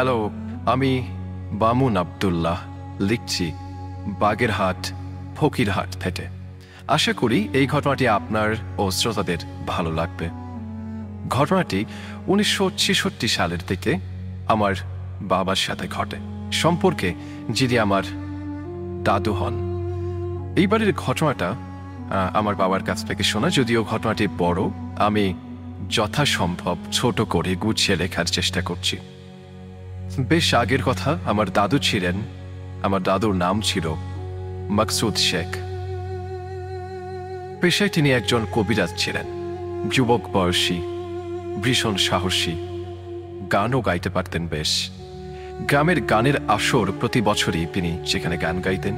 Hello, আমি বামুন আব্দুল্লাহ লিখছি বাগেরহাট ফকিরহাট থেকে। আশা করি এই ঘটনাটি আপনার ও শ্রোতাদের ভালো লাগবে। ঘটনাটি 1966 সালের দিকে আমার বাবার সাথে ঘটে, সম্পর্কে যিনি আমার দাদু হন। এইবারের ঘটনাটা আমার বাবার কাছ থেকে শোনা, যদিও ঘটনাটি বড়, আমি যথাসম্ভব ছোট করে গুছিয়ে লেখার চেষ্টা করছি। বেশ আগের কথা, আমার দাদু ছিলেন, আমার দাদুর নাম ছিল মাকসুদ শেখ। পেশায় তিনি একজন কবিরাজ ছিলেন, যুবক বয়সী, ভীষণ সাহসী, গানও গাইতে পারতেন বেশ। গ্রামের গানের আসর প্রতি বছরই তিনি সেখানে গান গাইতেন।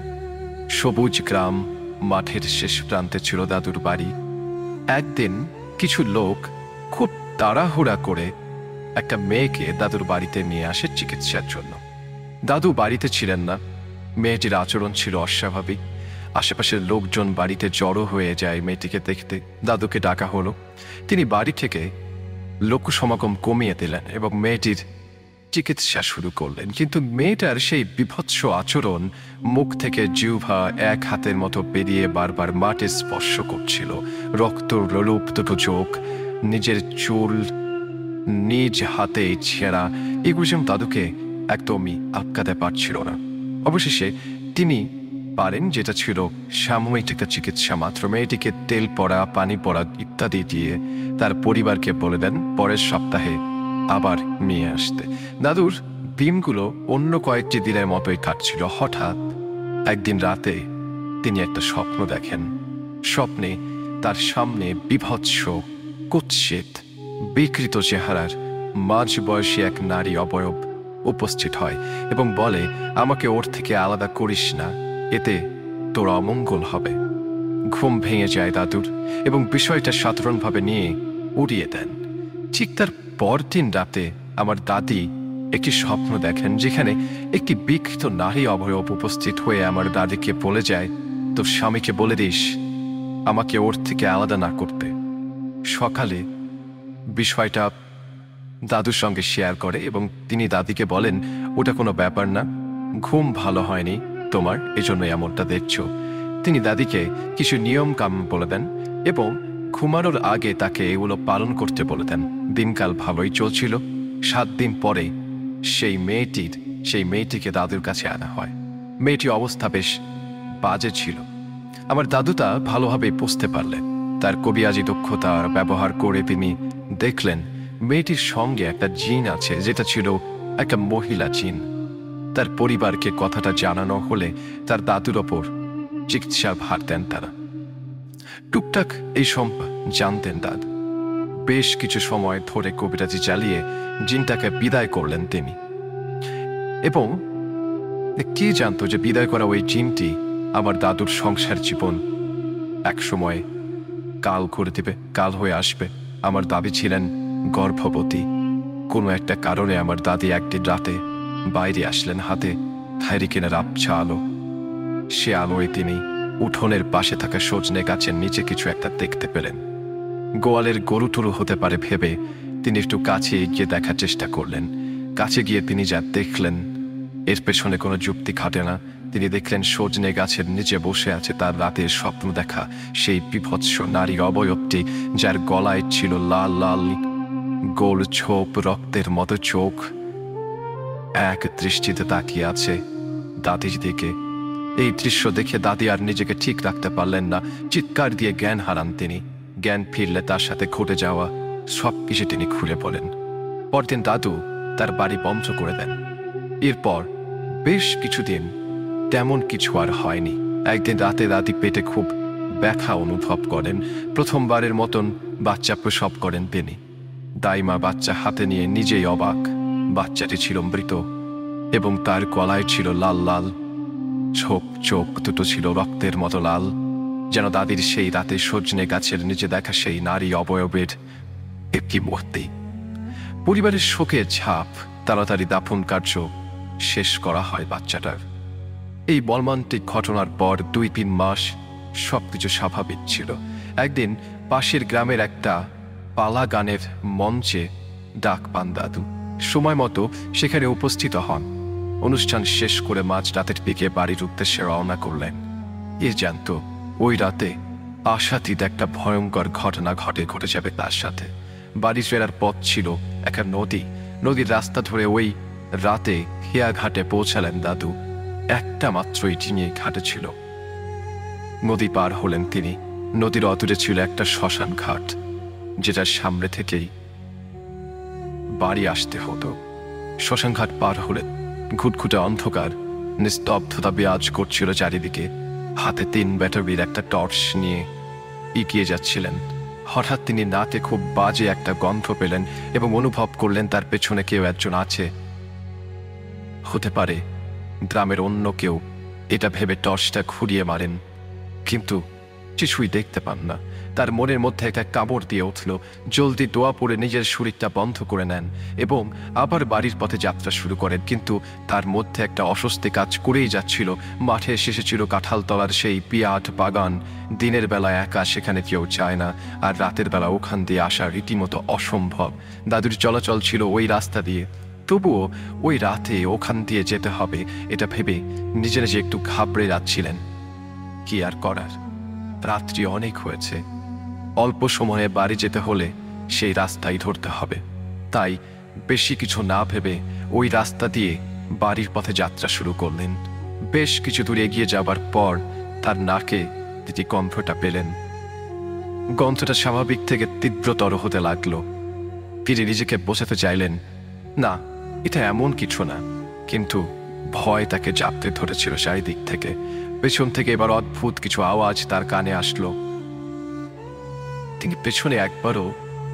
সবুজ গ্রাম, মাঠের শেষ প্রান্তে ছিল দাদুর বাড়ি। একদিন কিছু লোক খুব তাড়াহুড়া করে একটা মেয়েকে দাদুর বাড়িতে নিয়ে আসে চিকিৎসার জন্য। দাদু বাড়িতে ছিলেন না, মেয়েটির আচরণ ছিল অস্বাভাবিক। আশেপাশের লোকজন বাড়িতে জড়ো হয়ে যায় মেয়েটিকে দেখতে। দাদুকে ডাকা হলো, তিনি বাড়ি থেকে লোক সমাগম কমিয়ে দিলেন এবং মেয়েটির চিকিৎসা শুরু করলেন। কিন্তু মেয়েটার সেই বিভৎস আচরণ, মুখ থেকে জিহ্বা এক হাতের মতো বেরিয়ে বারবার মাটি স্পর্শ করছিল, রক্ত রূপ দুটো চোখ, নিজের চুল নিজ হাতে ছেঁড়া, এগুলো যেন দাদুকে একদমই আটকাতে পারছিল না। অবশেষে তিনি পারেন, যেটা ছিল সাময়িক একটা চিকিৎসা মাত্র, মেয়েটিকে তেল পড়া, পানি পড়া ইত্যাদি দিয়ে তার পরিবারকে বলে দেন পরের সপ্তাহে আবার নিয়ে আসতে। দাদুর দিনগুলো অন্য কয়েকটি দিনের মতোই কাটছিল। হঠাৎ একদিন রাতে তিনি একটা স্বপ্ন দেখেন। স্বপ্নে তার সামনে বিভৎস, কুৎসিত, বিকৃত চেহারার মাঝবয়সী এক নারী অবয়ব উপস্থিত হয় এবং বলে, আমাকে ওর থেকে আলাদা করিস না, এতে তোর অমঙ্গল হবে। ঘুম ভেঙে যায় দাদুর এবং বিষয়টা সাধারণভাবে নিয়ে উড়িয়ে দেন। ঠিক তার পরদিন রাতে আমার দাদি একটি স্বপ্ন দেখেন, যেখানে একটি বিকৃত নারী অবয়ব উপস্থিত হয়ে আমার দাদিকে বলে যায়, তোর স্বামীকে বলে দিস আমাকে ওর থেকে আলাদা না করতে। সকালে বিষয়টা দাদুর সঙ্গে শেয়ার করে এবং তিনি দাদিকে বলেন, ওটা কোনো ব্যাপার না, ঘুম ভালো হয়নি তোমার, এজন্য এমনটা দেখছ। তিনি দাদিকে কিছু নিয়ম কাম বলে দেন এবং ঘুমানোর আগে তাকে এগুলো পালন করতে বলে দেন। দিনকাল ভালোই চলছিল। 7 দিন পরে সেই মেয়েটিকে দাদুর কাছে আনা হয়। মেয়েটির অবস্থা বেশ বাজে ছিল। আমার দাদু তা ভালোভাবে বুঝতে পারলেন। তার কবিরাজি দক্ষতা ব্যবহার করে তিনি দেখলেন মেয়েটির সঙ্গে একটা জিন আছে, যেটা ছিল একটা মহিলা জিন। তার পরিবারকে কথাটা জানানো হলে তার দাদুর ওপর চিকিৎসার ভার দেন তারা। টুকটাক এই সব জানতেন দাদু। বেশ কিছু সময় ধরে কবিরাজি চালিয়ে জিনটাকে বিদায় করলেন তিনি, এবং কে জানতো যে বিদায় করা ওই জিনটি আমার দাদুর সংসার জীবন এক সময় কাল করে দেবে, কাল হয়ে আসবে। আমার দাদি ছিলেন গর্ভবতী। কোনো একটা কারণে আমার দাদি একদিন রাতে বাইরে আসলেন, হাতে হ্যারিকেনের আবছা আলো। সে আলোয় তিনি উঠোনের পাশে থাকা সজনে গাছের নিচে কিছু একটা দেখতে পেলেন। গোয়ালের গরু টরু হতে পারে ভেবে তিনি একটু কাছে গিয়ে দেখার চেষ্টা করলেন। কাছে গিয়ে তিনি যা দেখলেন, এর পেছনে কোনো যুক্তি খাটে না। তিনি দেখলেন সজনে গাছের নিচে বসে আছে তার রাতের স্বপ্ন দেখা সেই বিভৎস নারীর অবয়বটি, যার গলায় ছিল লাল লাল গোল ছোপ, রক্তের মতো চোখ, এক দৃষ্টিতে তাকিয়ে আছে দাদির দিকে। এই দৃশ্য দেখে দাদি আর নিজেকে ঠিক রাখতে পারলেন না, চিৎকার দিয়ে জ্ঞান হারান তিনি। জ্ঞান ফিরলে তার সাথে ঘটে যাওয়া সবকিছু তিনি খুলে বলেন। পরদিন দাদু তার বাড়ি বন্ধ করে দেন। এরপর বেশ কিছুদিন তেমন কিছু আর হয়নি। একদিন রাতে দাদি পেটে খুব ব্যথা অনুভব করেন। প্রথমবারের মতন বাচ্চা প্রসব করেন তিনি। দাইমা বাচ্চা হাতে নিয়ে নিজেই অবাক। বাচ্চাটি ছিল মৃত এবং তার গলায় ছিল লাল লাল ছোপ, চোখ দুটো ছিল রক্তের মতো লাল, যেন দাদির সেই রাতে সজনে গাছের নিচে দেখা সেই নারী অবয়বের একটি মূর্তি। পরিবারের শোকের ছাপ, তাড়াতাড়ি দাফন কার্য শেষ করা হয় বাচ্চাটার। এই মর্মান্তিক ঘটনার পর 2-3 মাস সবকিছু স্বাভাবিক ছিল। একদিন পাশের গ্রামের একটা পালা গানের মঞ্চে ডাক পান দাদু। সময় মতো সেখানে উপস্থিত হন। অনুষ্ঠান শেষ করে মাঝরাতের দিকে বাড়ির উদ্দেশ্যে রওনা করলেন। এ জানত ওই রাতে আশাতীত একটা ভয়ঙ্কর ঘটনা ঘটে যাবে তার সাথে। বাড়ি ফেরার পথ ছিল একটা নদীর রাস্তা ধরে ওই রাতে খেয়া ঘাটে পৌঁছালেন দাদু। একটা মাত্রই টিঙে ঘাটে ছিল। নদী পার হলেন তিনি। নদীর অদূরে ছিল একটা শ্মশান ঘাট, যেটার সামনে থেকেই বাড়ি আসতে হতো। শ্মশান ঘাট পার হলেন। ঘুটঘুটে অন্ধকার, নিস্তব্ধতা বিরাজ করছিল চারিদিকে। হাতে 3 ব্যাটারির একটা টর্চ নিয়ে এগিয়ে যাচ্ছিলেন। হঠাৎ তিনি নাকে খুব বাজে একটা গন্ধ পেলেন এবং অনুভব করলেন তার পেছনে কেউ একজন আছে। হতে পারে গ্রামের অন্য কেউ, এটা ভেবে টর্চটা ঘুরিয়ে মারেন, কিন্তু কিছুই দেখতে পান না। তার মনের মধ্যে একটা কামড় দিয়ে উঠল। জলদি দোয়া পড়ে নিজের শরীরটা বন্ধ করে নেন এবং আবার বাড়ির পথে যাত্রা শুরু করেন। কিন্তু তার মধ্যে একটা অস্বস্তি কাজ করেই যাচ্ছিল। মাঠে এসেছিল কাঁঠালতলার সেই পিয়াট বাগান। দিনের বেলা একা সেখানে কেউ যায় না, আর রাতের বেলা ওখান দিয়ে আসা রীতিমতো অসম্ভব। দাদুর চলাচল ছিল ওই রাস্তা দিয়ে, তবুও ওই রাতে ওখান দিয়ে যেতে হবে এটা ভেবে নিজে নিজে একটু ঘাবড়ে যাচ্ছিলেন। কি আর করার, রাত্রি অনেক হয়েছে। অল্প সময়ে বাড়ি যেতে হলে সেই রাস্তাই ধরতে হবে। তাই বেশি কিছু না ভেবে ওই রাস্তা দিয়ে বাড়ির পথে যাত্রা শুরু করলেন। বেশ কিছু দূর এগিয়ে যাবার পর তার নাকে তিনি গন্ধটা পেলেন। গন্ধটা স্বাভাবিক থেকে তীব্রতর হতে লাগলো। তিনি নিজেকে বোঝাতে চাইলেন, না, এটা এমন কিছু না, কিন্তু ভয় তাকে জাপতে ধরেছিল চারিদিক থেকে। পেছন থেকে এবার অদ্ভুত কিছু আওয়াজ তার কানে আসলো। তিনি পেছনে একবারও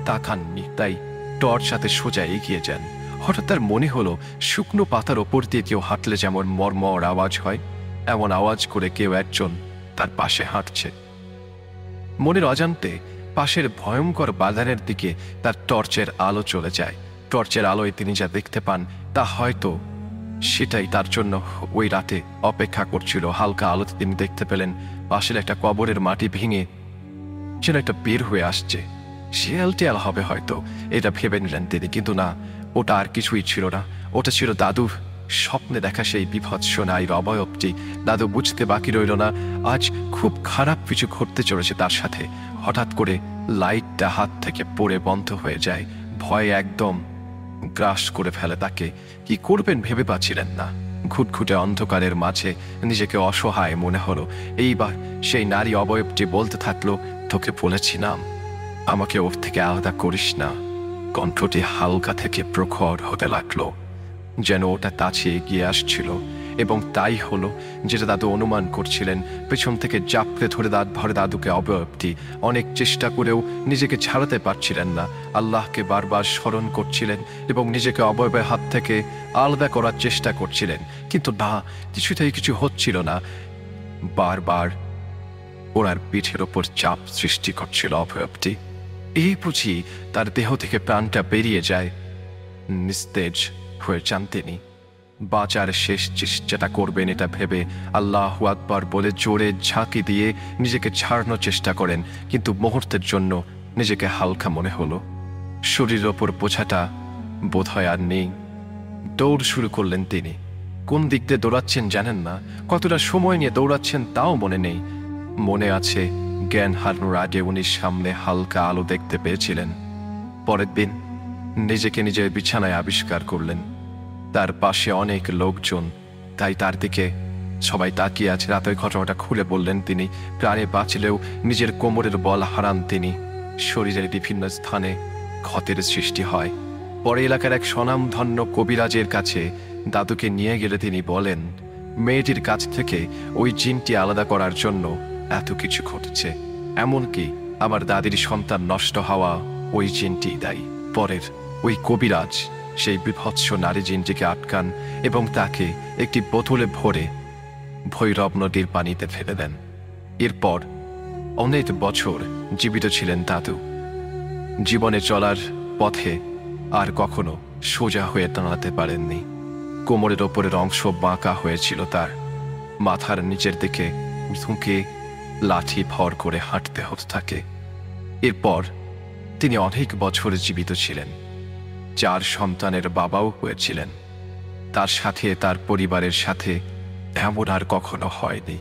তাকাননি, তাই টর্চ হাতে সোজা এগিয়ে যান। হঠাৎ তার মনে হলো শুকনো পাতার ওপর দিয়ে কেউ হাঁটলে যেমন মরমর আওয়াজ হয়, এমন আওয়াজ করে কেউ একজন তার পাশে হাঁটছে। মনের অজান্তে পাশের ভয়ঙ্কর বাগানের দিকে তার টর্চের আলো চলে যায়। টর্চের আলোয় তিনি যা দেখতে পান তা হয়তো সেটাই তার জন্য ওই রাতে অপেক্ষা করছিল। হালকা আলোতে তিনি দেখতে পেলেন পাশের একটা কবরের মাটি ভেঙে যেন একটা বের হয়ে আসছে। শিয়াল টিয়াল হবে হয়তো, এটা ভেবে নিলেন তিনি, কিন্তু না, ওটা আর কিছুই ছিল না। ওটা ছিল দাদু স্বপ্নে দেখা সেই বিভৎস নারীর অবয়বটি। দাদু বুঝতে বাকি রইল না আজ খুব খারাপ কিছু ঘটতে চলেছে তার সাথে। হঠাৎ করে লাইটটা হাত থেকে পড়ে বন্ধ হয়ে যায়। ভয়ে একদম গ্রাস করে ফেলে তাকে। কি করবেন ভেবে পাচ্ছিলেন না। ঘুটঘুটে অন্ধকারের মাঝে নিজেকে অসহায় মনে হলো। এইবার সেই নারী অবয়বটি বলতে থাকলো, তোকে বলেছিলাম আমাকে ওর থেকে আলাদা করিস না। কণ্ঠটি হালকা থেকে প্রখর হতে লাগলো, যেন ওটা কাছে এগিয়ে আসছিল। এবং তাই হলো যেটা দাদু অনুমান করছিলেন। পেছন থেকে জাপড়ে ধরে দাঁত ভরে দাদুকে অবয়বটি। অনেক চেষ্টা করেও নিজেকে ছাড়াতে পারছিলেন না। আল্লাহকে বারবার স্মরণ করছিলেন এবং নিজেকে অবয়বের হাত থেকে আলাদা করার চেষ্টা করছিলেন, কিন্তু না, কিছুতেই কিছু হচ্ছিল না। বারবার ওনার পিঠের ওপর চাপ সৃষ্টি করছিল অবয়বটি। এই বুঝি তার দেহ থেকে প্রাণটা বেরিয়ে যায়। নিস্তেজ হয়ে যান তিনি। বাঁচার শেষ চেষ্টাটা করবেন এটা ভেবে আল্লাহু আকবার বলে জোরে ঝাঁকি দিয়ে নিজেকে ছাড়ানোর চেষ্টা করেন, কিন্তু মুহূর্তের জন্য নিজেকে হালকা মনে হলো। শরীরের ওপর বোঝাটা বোধহয় আর নেই। দৌড় শুরু করলেন তিনি। কোন দিক দিয়ে দৌড়াচ্ছেন জানেন না, কতটা সময় নিয়ে দৌড়াচ্ছেন তাও মনে নেই। মনে আছে জ্ঞান হারানোর আগে উনি সামনে হালকা আলো দেখতে পেয়েছিলেন। পরের দিন নিজেকে নিজের বিছানায় আবিষ্কার করলেন। তার পাশে অনেক লোকজন, তাই তার দিকে সবাই তাকিয়ে আছে। রাতের ঘটনাটা খুলে বললেন তিনি। প্রাণে বাঁচলেও নিজের কোমরের বল হারান তিনি। শরীরের বিভিন্ন স্থানে ক্ষতের সৃষ্টি হয়। পরে এলাকার এক স্বনামধন্য কবিরাজের কাছে দাদুকে নিয়ে গেলে তিনি বলেন, মেয়েটির কাছ থেকে ওই জিনটি আলাদা করার জন্য এত কিছু ঘটেছে। এমনকি আমার দাদির সন্তান নষ্ট হওয়া ওই জিনটি দায়ী। পরের ওই কবিরাজ সেই বিভৎস নারী জিনটিকে আটকান এবং তাকে একটি বোতলে ভরে ভৈরব নদীর পানিতে ফেলে দেন। এরপর অনেক বছর জীবিত ছিলেন দাদু। জীবনে চলার পথে আর কখনো সোজা হয়ে দাঁড়াতে পারেননি। কোমরের ওপরের অংশ বাঁকা হয়েছিল তার। মাথার নিচের দিকে ঝুঁকে লাঠি ভর করে হাঁটতে হতে থাকে। এরপর তিনি অনেক বছর জীবিত ছিলেন। 4 সন্তানের বাবাও হয়েছিলেন। তার সাথে তার পরিবারের সাথে এমন আর কখনো হয়নি।